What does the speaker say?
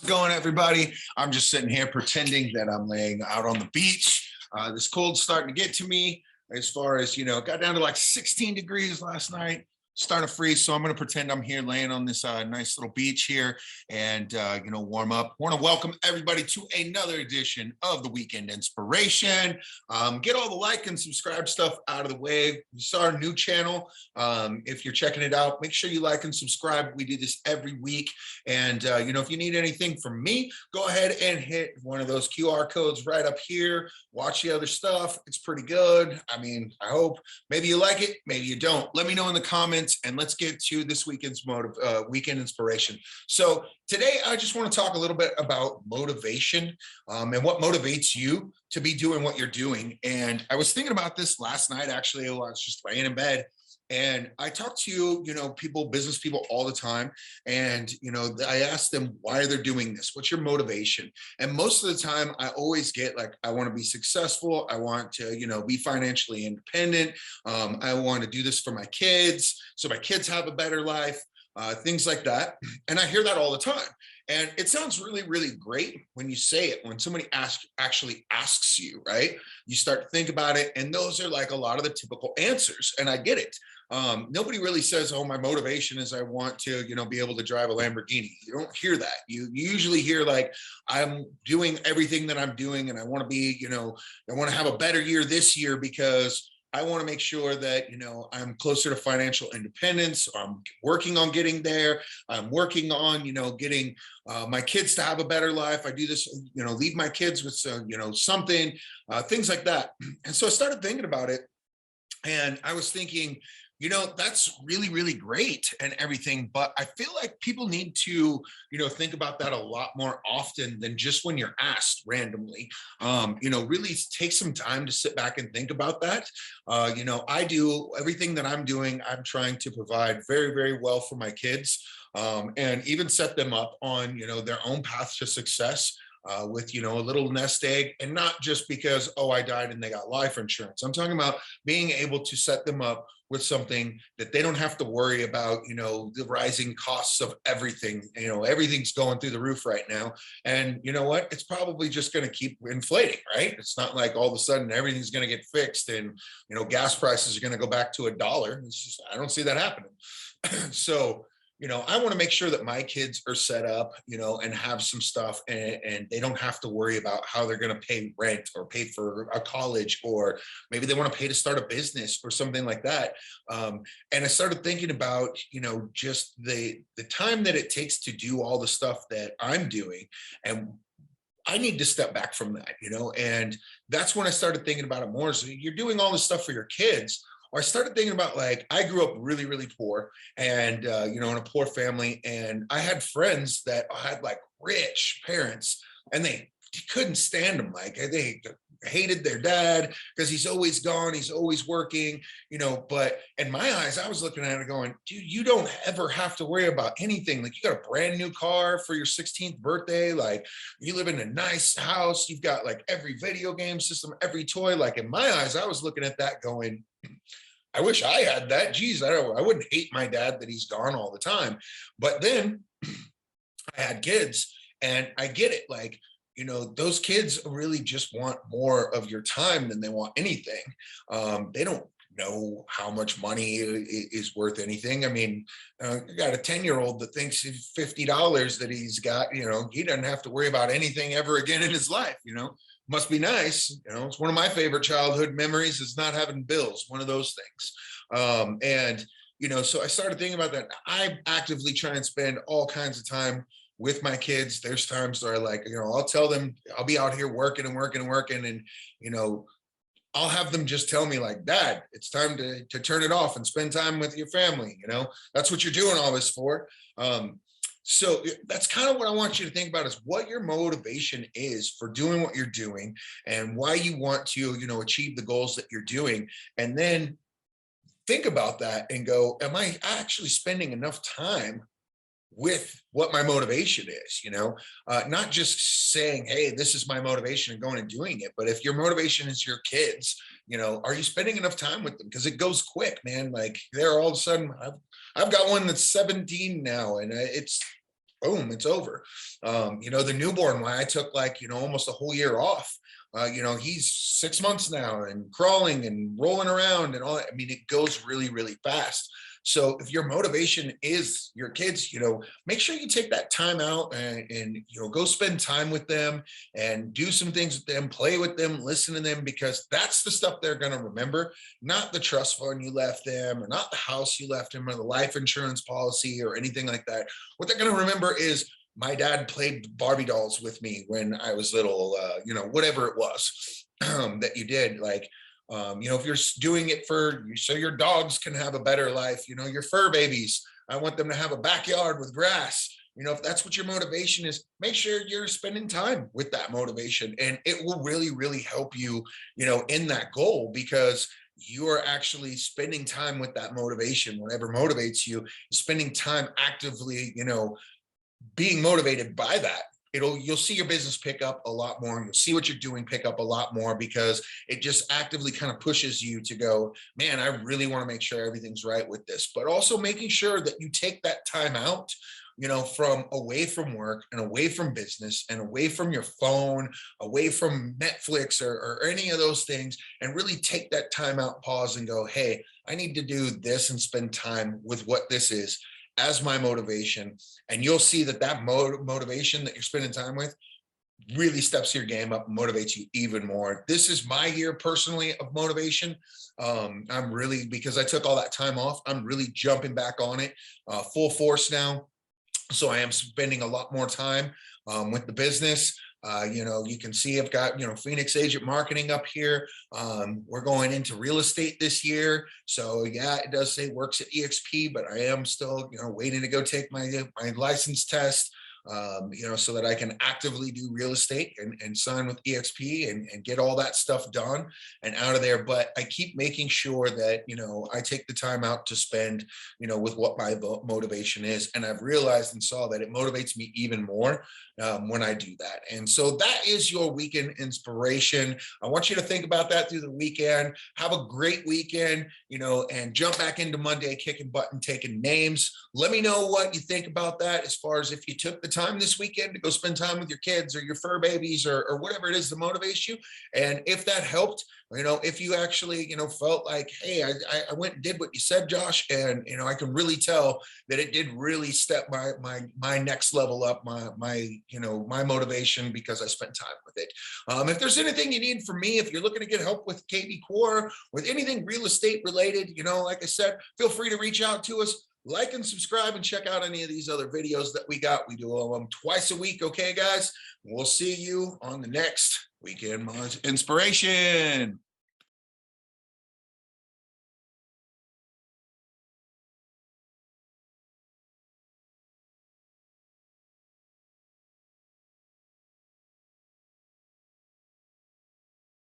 Going, everybody? I'm just sitting here pretending that I'm laying out on the beach. This cold's starting to get to me. As far as it got down to like 16 degrees last night, starting to freeze. So I'm going to pretend I'm here laying on this nice little beach here and warm up. Want to welcome everybody to another edition of the Weekend Inspiration. Get all the like and subscribe stuff out of the way. This is our new channel. If you're checking it out, make sure you like and subscribe. We do this every week. And if you need anything from me, go ahead and hit one of those QR codes right up here. Watch the other stuff. It's pretty good. I mean, I hope maybe you like it, maybe you don't. Let me know in the comments. And let's get to this weekend's weekend inspiration. So today, I just want to talk a little bit about motivation and what motivates you to be doing what you're doing. And I was thinking about this last night, actually, while I was just laying in bed. And I talk to, business people all the time. And, I ask them why they're doing this. What's your motivation? And most of the time I always get like, I want to be successful. I want to, be financially independent. I want to do this for my kids, so my kids have a better life, things like that. And I hear that all the time. And it sounds really, really great when you say it, when somebody actually asks you, right? You start to think about it. And those are like a lot of the typical answers. And I get it. Nobody really says, oh, my motivation is I want to, be able to drive a Lamborghini. You don't hear that. You usually hear like, I'm doing everything that I'm doing and I want to be, I want to have a better year this year because I want to make sure that, I'm closer to financial independence. I'm working on getting there. I'm working on, getting my kids to have a better life. I do this, leave my kids with, something, things like that. And so I started thinking about it and I was thinking, that's really, really great and everything. But I feel like people need to, think about that a lot more often than just when you're asked randomly. Really take some time to sit back and think about that. I do everything that I'm doing. I'm trying to provide very, very well for my kids and even set them up on, their own path to success. With a little nest egg, and not just because, oh, I died and they got life insurance. I'm talking about being able to set them up with something that they don't have to worry about, the rising costs of everything. Everything's going through the roof right now. And you know what? It's probably just going to keep inflating, right? It's not like all of a sudden everything's going to get fixed and, gas prices are going to go back to $1. It's just, I don't see that happening. So, I want to make sure that my kids are set up, and have some stuff and they don't have to worry about how they're going to pay rent or pay for a college, or maybe they want to pay to start a business or something like that. And I started thinking about, just the time that it takes to do all the stuff that I'm doing. And I need to step back from that, and that's when I started thinking about it more. So you're doing all this stuff for your kids. Or I started thinking about, like, I grew up really, really poor and, in a poor family. And I had friends that had like rich parents and they couldn't stand them. Like they hated their dad because he's always gone. He's always working, but in my eyes, I was looking at it going, dude, you don't ever have to worry about anything. Like, you got a brand new car for your 16th birthday. Like, you live in a nice house. You've got like every video game system, every toy. Like, in my eyes, I was looking at that going, I wish I had that. Geez, I wouldn't hate my dad that he's gone all the time. But then I had kids and I get it. Like, those kids really just want more of your time than they want anything. They don't know how much money is worth anything. I mean, I got a 10-year-old that thinks $50 that he's got, he doesn't have to worry about anything ever again in his life, Must be nice. It's one of my favorite childhood memories is not having bills, one of those things. So I started thinking about that. I actively try and spend all kinds of time with my kids. There's times where I'll tell them I'll be out here working and working and working. And, I'll have them just tell me like, Dad, it's time to turn it off and spend time with your family. That's what you're doing all this for. So that's kind of what I want you to think about, is what your motivation is for doing what you're doing and why you want to, achieve the goals that you're doing. And then think about that and go, am I actually spending enough time with what my motivation is, not just saying, hey, this is my motivation and going and doing it. But if your motivation is your kids, are you spending enough time with them? Because it goes quick, man. Like, they're all of a sudden, I've got one that's 17 now and it's boom, it's over. The newborn, why I took like, almost a whole year off. He's 6 months now and crawling and rolling around and all that. I mean, it goes really, really fast. So if your motivation is your kids, make sure you take that time out and go spend time with them and do some things with them, play with them, listen to them, because that's the stuff they're going to remember, not the trust fund you left them or not the house you left them or the life insurance policy or anything like that. What they're going to remember is my dad played Barbie dolls with me when I was little, whatever it was that you did. Like, if you're doing it so your dogs can have a better life, your fur babies, I want them to have a backyard with grass. If that's what your motivation is, make sure you're spending time with that motivation, and it will really, really help you, in that goal, because you are actually spending time with that motivation. Whatever motivates you, spending time actively, being motivated by that. You'll see your business pick up a lot more. You'll see what you're doing pick up a lot more, because it just actively kind of pushes you to go, man, I really want to make sure everything's right with this. But also making sure that you take that time out, from away from work and away from business and away from your phone, away from Netflix or any of those things, and really take that time out, pause and go, hey, I need to do this and spend time with what this is as my motivation. And you'll see that motivation that you're spending time with really steps your game up, motivates you even more. This is my year personally of motivation. I'm really, because I took all that time off, I'm really jumping back on it full force now. So I am spending a lot more time with the business. You can see I've got, Phoenix Agent Marketing up here. We're going into real estate this year. So yeah, it does say works at EXP, but I am still, waiting to go take my license test. So that I can actively do real estate and sign with EXP and get all that stuff done and out of there. But I keep making sure that, I take the time out to spend, with what my motivation is. And I've realized and saw that it motivates me even more when I do that. And so that is your weekend inspiration. I want you to think about that through the weekend. Have a great weekend, and jump back into Monday, kicking butt and taking names. Let me know what you think about that, as far as if you took the time this weekend to go spend time with your kids or your fur babies or whatever it is that motivates you. And if that helped, if you actually, felt like, hey, I went and did what you said, Josh, and, I can really tell that it did really step my next level up, my motivation, because I spent time with it. If there's anything you need from me, if you're looking to get help with KB Core, with anything real estate related, like I said, feel free to reach out to us. Like and subscribe and check out any of these other videos that we got. We do them twice a week. Okay, guys, we'll see you on the next Weekend Inspiration.